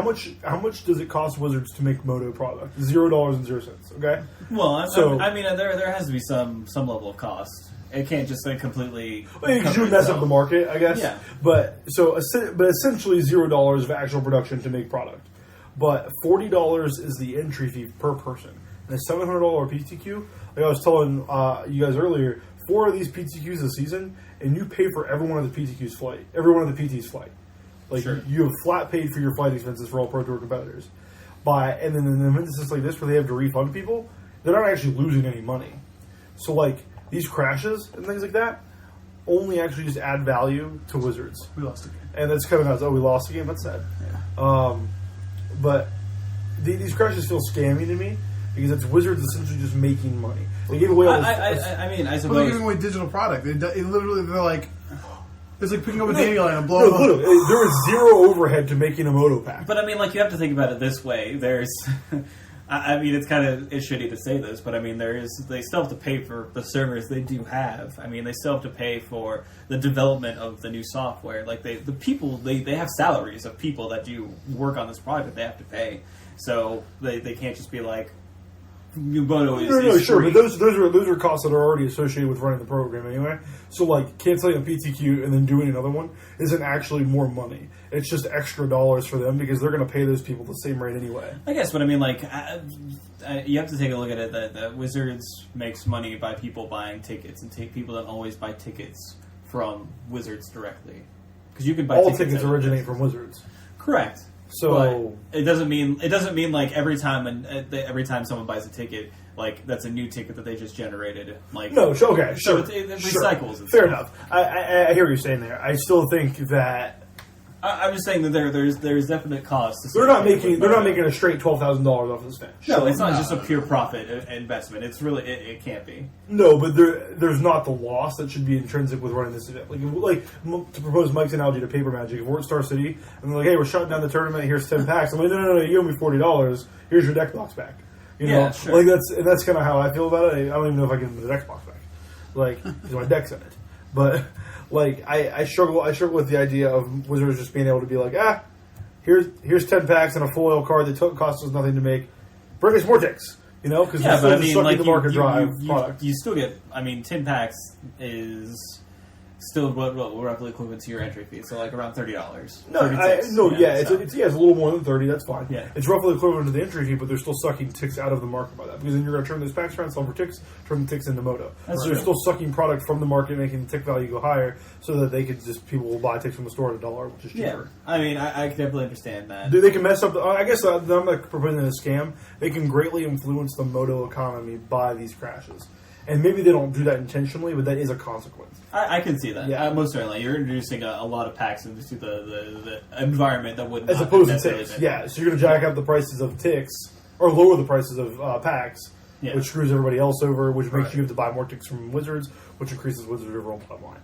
how much does it cost Wizards to make MODO product? $0.00. Okay. well, So- I mean, there has to be some level of cost. It can't just completely. Well, you cover would mess up itself. the market, I guess. Yeah. But essentially $0 of actual production to make product. But $40 is the entry fee per person. And a $700 PTQ. Like I was telling you guys earlier, 4 of these PTQs a season, and you pay for every one of the PTQ's flight, every one of the PT's flight. Like Sure. you have flat paid for your flight expenses for all Pro Tour competitors. And then in instances like this where they have to refund people, they're not actually losing any money. So like these crashes and things like that only actually just add value to Wizards. We lost again. And that's kind of nice. Oh, we lost the game. That's sad. Yeah. But these crashes feel scammy to me because it's Wizards essentially just making money. They gave away all this. I mean, I Well, they're suppose. giving away digital product. It literally, they're like, it's like picking up a dandelion and No, blowing it up. literally, there was zero overhead to making a MODO pack. But I mean, like, you have to think about it this way. There's, I mean, it's kind of shitty to say this, but I mean, they still have to pay for the servers they do have. I mean, they still have to pay for the development of the new software. Like, the people, they have salaries of people that do work on this project they have to pay. So they can't just be like, MODO is No, is sure, free. but those are costs that are already associated with running the program anyway. So like canceling a PTQ and then doing another one isn't actually more money. It's just extra dollars for them because they're going to pay those people the same rate anyway. I guess, but I mean, like, you have to take a look at it that Wizards makes money by people buying tickets, and people don't always buy tickets from Wizards directly, because you can buy All tickets originate from Wizards. Correct. So but it doesn't mean like every time someone buys a ticket, like that's a new ticket that they just generated. Like no, okay, so sure, it recycles. Sure. Fair enough. I hear what you're saying there. I still think that I'm just saying that there's definite costs. they're not making a straight $12,000 off of this match. No, it's not just a pure profit investment. It's really it can't be. No, but there's not the loss that should be intrinsic with running this event. Like to propose Mike's analogy to Paper Magic, if we're at Star City and they're like, "Hey, we're shutting down the tournament. Here's 10 packs." I'm like, "No, you owe me $40. Here's your deck box back." You know, yeah, sure. like that's kind of how I feel about it. I don't even know if I give them the deck box back, like because my deck's in it. But like I struggle with the idea of Wizards just being able to be like, here's 10 packs and a foil card that cost us nothing to make. Bring us more decks, you know, because yeah, but I mean, like the market drive product. You still get. I mean, 10 packs is still what roughly equivalent to your entry fee, so like around $30. It's a little more than 30. That's fine. Yeah. It's roughly equivalent to the entry fee, but they're still sucking ticks out of the market by that because then you're going to turn those packs around, sell for ticks, turn the ticks into MODO. So they're still sucking product from the market, making the tick value go higher, so that they could people will buy ticks from the store at $1, which is cheaper. Yeah, I mean, I can definitely understand that. They can mess up. I guess I'm not proposing a scam. They can greatly influence the MODO economy by these crashes. And maybe they don't do that intentionally, but that is a consequence. I can see that. Yeah. Most certainly. You're introducing a lot of packs into the environment that wouldn't As opposed to ticks. Yeah, so you're going to jack up the prices of ticks, or lower the prices of packs, which screws everybody else over, which makes you have to buy more ticks from Wizards, which increases Wizards' overall bottom line.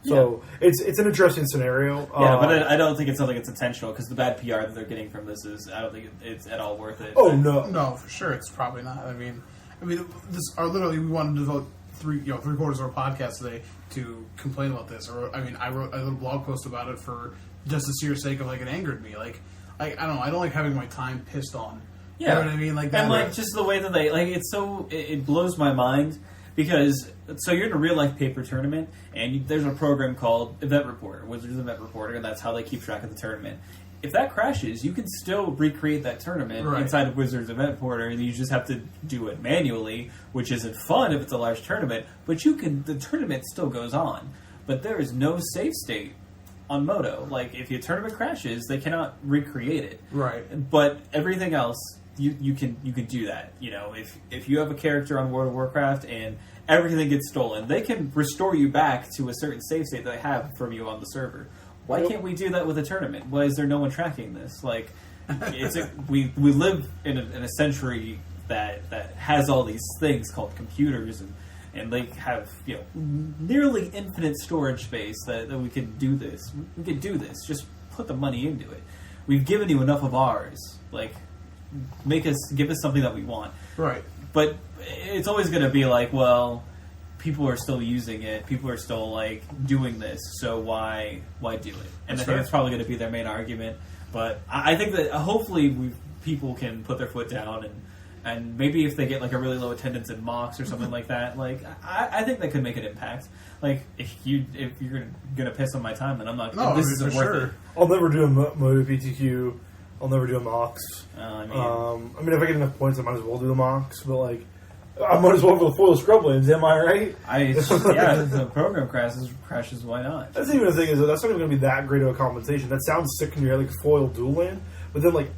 So it's an interesting scenario. Yeah, but I don't think it's something that's intentional, because the bad PR that they're getting from this I don't think it's at all worth it. Oh, no. No, for sure, it's probably not. I mean, this are literally we wanted to devote three quarters of our podcast today to complain about this. Or I wrote a little blog post about it for just the sheer sake of it angered me. I don't know. I don't like having my time pissed on. Yeah, you know what I mean. And just the way that they it blows my mind because you're in a real life paper tournament and there's a program called Event Reporter, Wizards Event Reporter, and that's how they keep track of the tournament. If that crashes, you can still recreate that tournament inside of Wizards Event Reporter. You just have to do it manually, which isn't fun if it's a large tournament. But the tournament still goes on. But there is no save state on MODO. Like if your tournament crashes, they cannot recreate it. Right. But everything else, you can do that. You know, if you have a character on World of Warcraft and everything gets stolen, they can restore you back to a certain save state they have from you on the server. Why can't we do that with a tournament? Why is there no one tracking this? We live in a century that has all these things called computers, and they have nearly infinite storage space that we can do this. We can do this. Just put the money into it. We've given you enough of ours. Give us something that we want. Right. But it's always going to be people are still using it. People are still doing this. So why do it? And I think that's probably going to be their main argument. But I think that hopefully people can put their foot down and maybe if they get a really low attendance in mocks or something like that, I think that could make an impact. If you're going to piss on my time, then I'm not. No, this isn't worth it. I'll never do a MODO PTQ. I'll never do a mocks. I mean, if I get enough points, I might as well do the mocks. But I might as well for the foil scrublands. Am I right? The program crashes. Why not? That's even the thing is that that's not even going to be that great of a compensation. That sounds sick when you're foil dual land, but then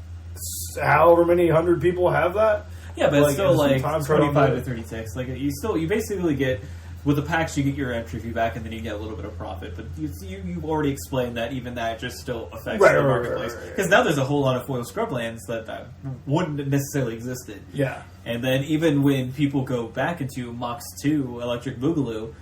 however many hundred people have that. Yeah, but it's still 25 to 36. You basically get. With the packs, you get your entry fee back, and then you get a little bit of profit. But you've already explained that even that just still affects the marketplace. Because now there's a whole lot of foil scrublands that wouldn't necessarily existed. Yeah. And then even when people go back into Mox 2, Electric Boogaloo,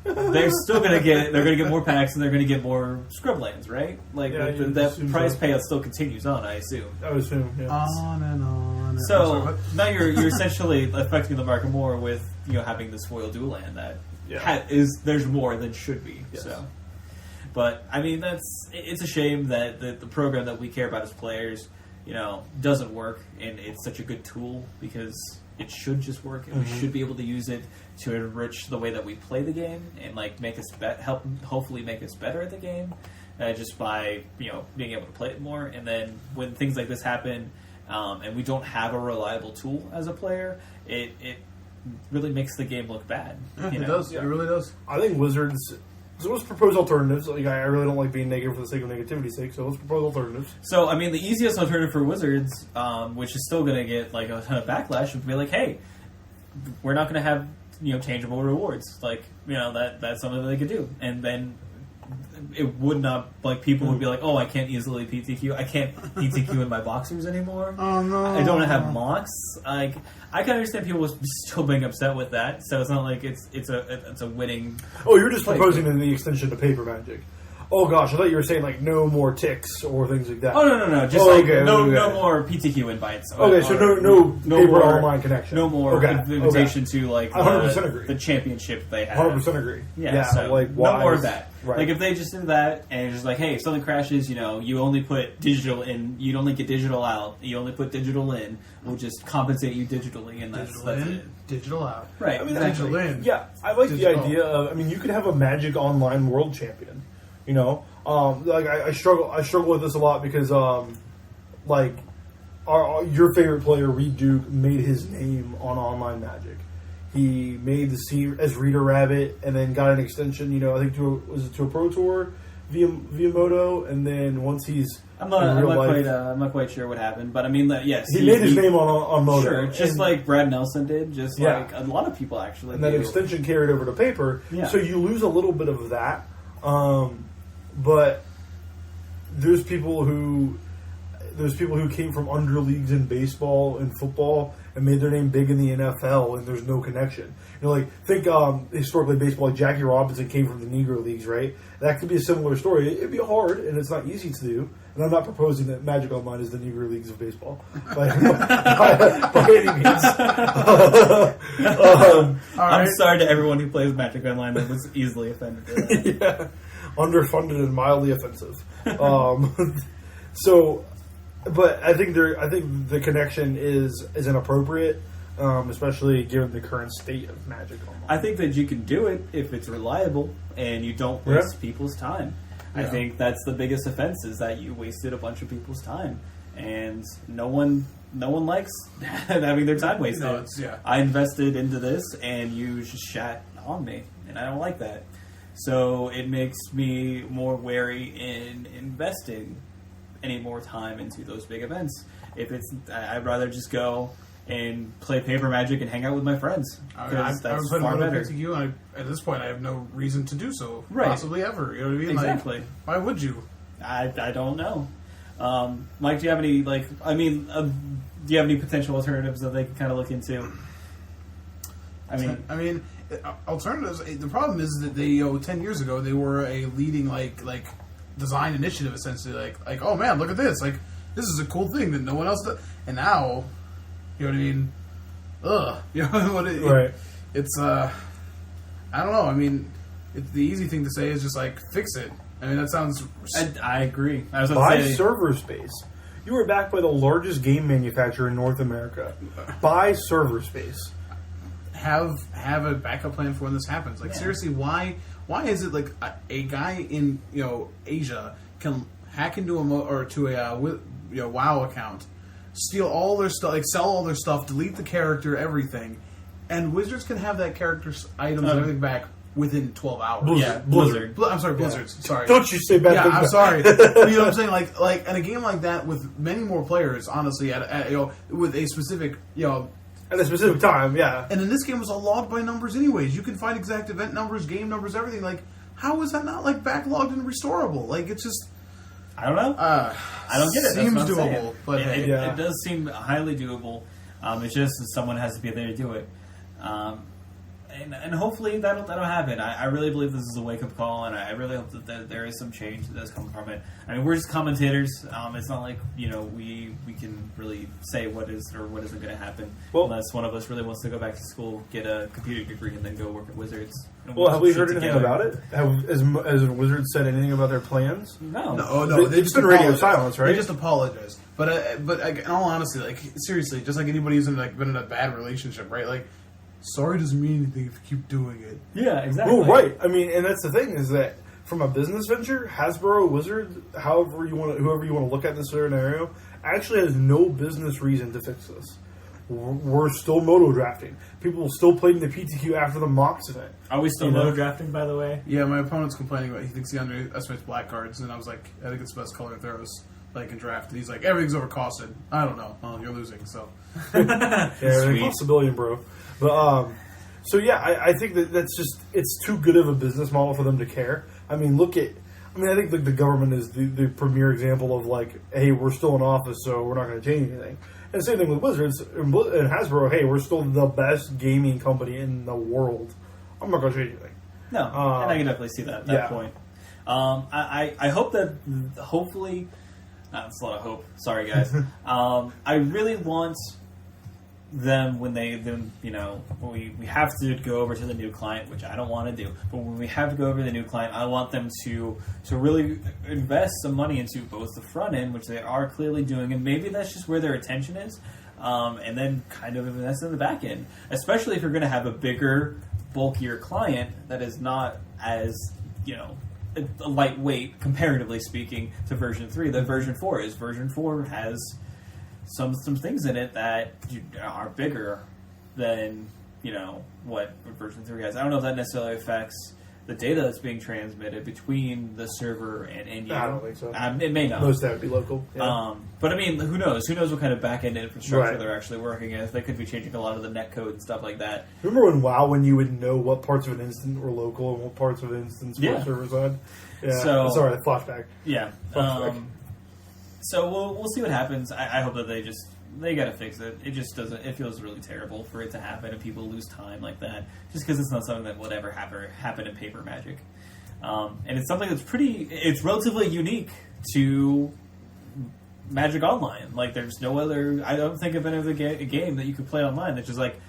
they're still going to get more packs, and they're going to get more scrublands, right? That price payout still continues on, I assume. I would assume, yeah. On and on. So now you're essentially affecting the market more with having this foil dual land that there's more than should be. Yes. So, but I mean it's a shame that the program that we care about as players doesn't work, and it's such a good tool because it should just work, and we should be able to use it to enrich the way that we play the game and make us hopefully make us better at the game, just by being able to play it more. And then when things like this happen, and we don't have a reliable tool as a player, it really makes the game look bad. It does. It really does. I think Wizards. So let's propose alternatives. I really don't like being negative for the sake of negativity's sake. So let's propose alternatives. So the easiest alternative for Wizards, which is still going to get a ton of backlash, would be hey, we're not going to have changeable rewards. That's something that they could do, and then it would not people would be oh, I can't easily PTQ. I can't PTQ in my boxers anymore. Oh no! I don't have mocks. I can understand people still being upset with that. So it's not it's a winning. Oh, you're just proposing the extension to paper Magic. Oh gosh, I thought you were saying no more ticks or things like that. Oh no, just no more PTQ invites. Okay, so no paper more online connection. No more invitation to 100% agree. The championship they have. 100% agree. Yeah, so no more of that. Right. If they just did that and it's hey, if something crashes, you only put digital in, you only get digital out, you only put digital in, we'll just compensate you digitally, and that's it. Digital out. Right. Digital in. Yeah, I like the idea of. You could have a Magic Online World Champion. I struggle with this a lot because your favorite player Reed Duke made his name on online Magic. He made the scene as Rita Rabbit, and then got an extension. I think to a Pro Tour via MODO, and then once he's I'm not quite sure what happened, but yes, he made his name on MODO. Sure, just like Brad Nelson did, like a lot of people actually. And that extension carried over to paper, so you lose a little bit of that. But there's people who came from under leagues in baseball and football and made their name big in the NFL, and there's no connection. Think historically baseball, Jackie Robinson came from the Negro leagues, right? That could be a similar story. It'd be hard, and it's not easy to do. And I'm not proposing that Magic Online is the Negro leagues of baseball by any means. I'm sorry to everyone who plays Magic Online that was easily offended by that. Yeah. Underfunded and mildly offensive. But I think the connection is inappropriate, especially given the current state of Magic Online. I think that you can do it if it's reliable and you don't waste people's time. Yeah. I think that's the biggest offense, is that you wasted a bunch of people's time, and no one likes having their time wasted. No, I invested into this, and you just shat on me, and I don't like that. So it makes me more wary in investing any more time into those big events. I'd rather just go and play paper Magic and hang out with my friends. That's far better. PTQ, at this point, I have no reason to do so, right. Possibly ever. You know what I mean? Exactly. Why would you? I don't know. Mike, do you have any do you have any potential alternatives that they can kind of look into? Alternatives. The problem is that they, 10 years ago, they were a leading like design initiative, essentially. Like, oh man, look at this! Like, this is a cool thing that no one else does. And now, you know what I mean? Ugh, you know what? Right. It's I don't know. The easy thing to say is just fix it. That sounds. I agree. I was buy server space. You were backed by the largest game manufacturer in North America. Buy server space. Have a backup plan for when this happens. Seriously, why is it a guy in Asia can hack into a WoW account, steal all their stuff, sell all their stuff, delete the character, everything, and Wizards can have that character's items and everything back within 12 hours. Blizzard. I'm sorry, Blizzards. Yeah. Sorry. Don't you say bad things. I'm sorry. You know what I'm saying? Like in a game like that with many more players, honestly, with a specific at a specific time, yeah. And in this game, it was all logged by numbers anyways. You can find exact event numbers, game numbers, everything. How is that not, backlogged and restorable? It's just... I don't know. I don't get it. Seems doable, but it does seem highly doable. It's just someone has to be there to do it. And hopefully that'll happen. I really believe this is a wake-up call, and I really hope that there is some change that does come from it. We're just commentators. It's not like, we can really say what is or what isn't going to happen, unless one of us really wants to go back to school, get a computer degree, and then go work at Wizards. Have we heard anything about it? Has Wizards said anything about their plans? No. No. They've just been radio silence, right? They just apologized. But like, in all honesty, like seriously, just like anybody who's been in a bad relationship, right? Like, sorry doesn't mean anything if you keep doing it. Yeah, exactly. Well, right. I mean, and that's the thing is that from a business venture, Hasbro, Wizard, whoever you want to look at this scenario, actually has no business reason to fix this. We're still MODO drafting. People still playing the PTQ after the Mox event. Are we still MODO drafting, by the way? Yeah, my opponent's complaining about he thinks he underestimates black cards, and I was like, I think it's the best color throws in draft. And he's like, everything's overcosted. I don't know. Well, you're losing, so. Yeah, everything costs $1 billion, bro. But so yeah, I think that's just it's too good of a business model for them to care. I mean, I think the government is the premier example of like, hey, we're still in office, so we're not going to change anything. And same thing with Wizards and Hasbro. Hey, we're still the best gaming company in the world. I'm not going to change anything. No, and I can definitely see that point. I hope that hopefully, that's a lot of hope. Sorry, guys. I really want them when we have to go over to the new client, which I don't want to do, but when we have to go over to the new client, I want them to really invest some money into both the front end, which they are clearly doing, and maybe that's just where their attention is, and then kind of invest in the back end, especially if you're going to have a bigger, bulkier client that is not as, a lightweight, comparatively speaking, to version 3 that version 4 is. Version 4 has some things in it that are bigger than what version 3 has. I don't know if that necessarily affects the data that's being transmitted between the server and you. I don't think so. It may not. Most of that would be local. Yeah. But I mean, who knows? Who knows what kind of back-end infrastructure Right. they're actually working with? They could be changing a lot of the netcode and stuff like that. Remember when you would know what parts of an instance were local and what parts of an instance were server side? Yeah. So, sorry, flashback. Yeah. Flashback. So we'll see what happens. I hope that they got to fix it. It just doesn't. It feels really terrible for it to happen and people lose time like that, just because it's not something that would ever happen in paper Magic. And it's something that's it's relatively unique to Magic Online. Like, there's no other. I don't think of any other game that you could play online that's just like,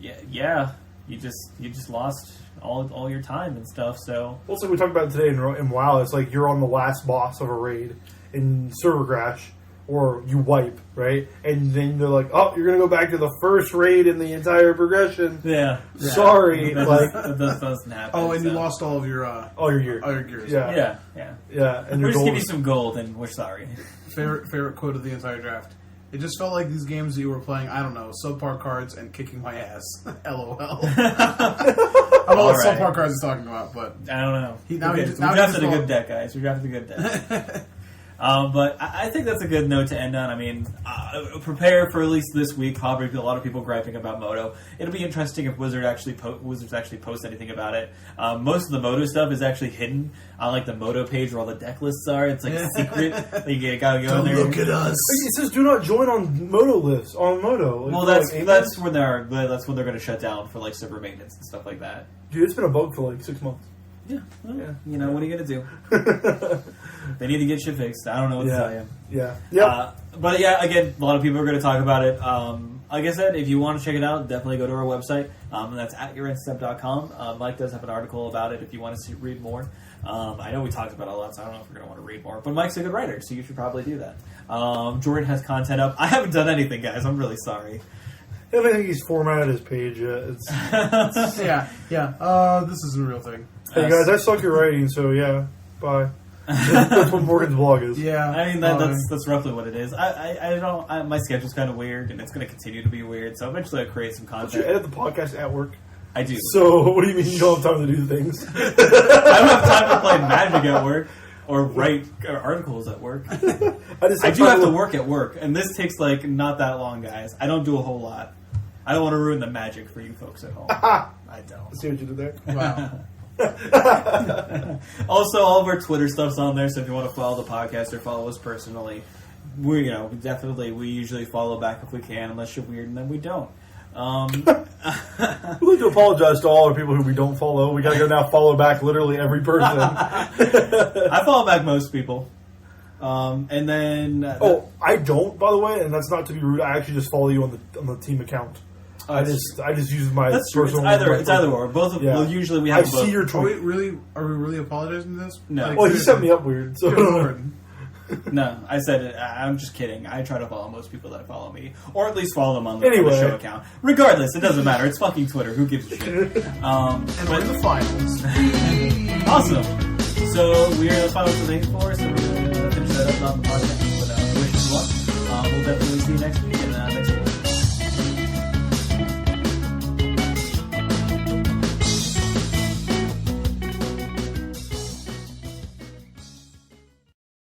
yeah, you just lost all your time and stuff. So Also, we talked about it today in WoW. It's like you're on the last boss of a raid in server crash, or you wipe, right? And then they're like, oh, you're going to go back to the first raid in the entire progression. Yeah. Sorry. That doesn't happen. Oh, and you lost all of your all your gear. all your gears. Yeah. And We'll your just give gold you some gold, and we're sorry. Favorite quote of the entire draft. It just felt like these games that you were playing, I don't know, subpar cards and kicking my ass. LOL. I don't know what subpar cards he's talking about, but I don't know. We drafted a good deck, guys. We drafted a good deck. But I think that's a good note to end on. I mean, prepare for at least this week. Probably a lot of people griping about MODO. It'll be interesting if Wizards actually post anything about it. Most of the MODO stuff is actually hidden on like the MODO page where all the deck lists are. It's like a secret. You gotta go in there. Look at us. It says do not join on MODO lists on MODO. Well, that's when they're going to shut down for like server maintenance and stuff like that. Dude, it's been a bug for like 6 months. Yeah. Well, what are you going to do? They need to get shit fixed. I don't know what to tell you. Yeah. Yep. But yeah, again, a lot of people are going to talk about it. Like I said, if you want to check it out, definitely go to our website. That's AtYourEndStep.com. Mike does have an article about it if you want to read more. I know we talked about it a lot, so I don't know if we're going to want to read more. But Mike's a good writer, so you should probably do that. Jordan has content up. I haven't done anything, guys. I'm really sorry. I don't think he's formatted his page yet. This is a real thing. Hey guys, I suck at writing, so yeah, bye. That's what Morgan's blog is. Yeah, I mean that's roughly what it is. I don't. My schedule's kind of weird, and it's going to continue to be weird. So eventually, I'll create some Don't content. you edit the podcast at work? I do. So what do you mean you don't have time to do things? I don't have time to play Magic at work or write articles at work. I do have to work at work, and this takes like not that long, guys. I don't do a whole lot. I don't want to ruin the magic for you folks at home. I don't. See what you did there? Wow. Also, all of our Twitter stuff's on there, so if you want to follow the podcast or follow us personally, we usually follow back if we can, unless you're weird, and then we don't. We'd like to apologize to all our people who we don't follow. We gotta go now follow back literally every person. I follow back most people. And then I don't, by the way, and that's not to be rude. I actually just follow you on the team account. I just use my personal. It's either or. Both of well, usually we have. I see your tweet. Are we really apologizing for this? No. Well, he set me up weird. So No, I said it. I'm just kidding. I try to follow most people that follow me, or at least follow them on the Anyway. show account. Regardless, it doesn't matter. It's fucking Twitter. Who gives a shit? And we're in the finals. Awesome. So we're in the finals for the 84, so we're going to finish that up on the podcast. But wish us luck. We'll definitely see you next week, and thanks for